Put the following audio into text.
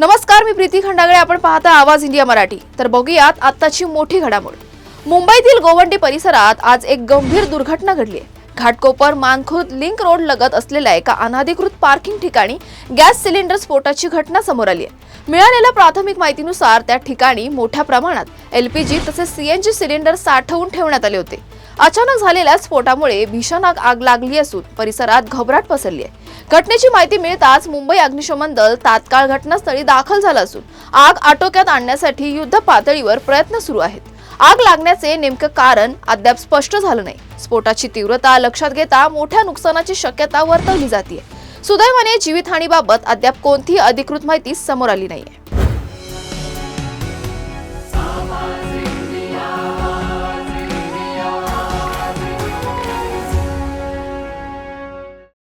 नमस्कार, मी प्रीती खंडागळे. आपण पाहता आवाज इंडिया मराठी. तर बघूयात आत्ताची मोठी घडामोड. मुंबईतील गोवंडी परिसरात आज एक गंभीर दुर्घटना घडली आहे. घाटकोपर मानखुर्द लिंक रोड लगत असलेल्या एका अनधिकृत पार्किंग ठिकाणी गॅस सिलेंडर स्फोटाची घटना समोर आली आहे. मिळालेल्या प्राथमिक माहितीनुसार त्या ठिकाणी मोठ्या प्रमाणात एलपीजी तसेच सीएनजी सिलेंडर साठवून ठेवण्यात आले होते. अचानक झालेल्या स्फोटामुळे भीषण आग लागली असून परिसरात घबराट पसरली आहे. घटनेची माहिती मिळताच मुंबई अग्निशमन दल तात्काळ घटनास्थळी दाखल झालं असून आग आटोक्यात आणण्यासाठी युद्ध पातळीवर प्रयत्न सुरू आहेत. आग लागण्याचे नेमकं कारण अद्याप स्पष्ट झालं नाही. स्फोटाची तीव्रता लक्षात घेता मोठ्या नुकसानाची शक्यता वर्तवली जाते. सुदैवाने जीवितहानीबाबत अद्याप कोणतीही अधिकृत माहिती समोर आली नाहीये.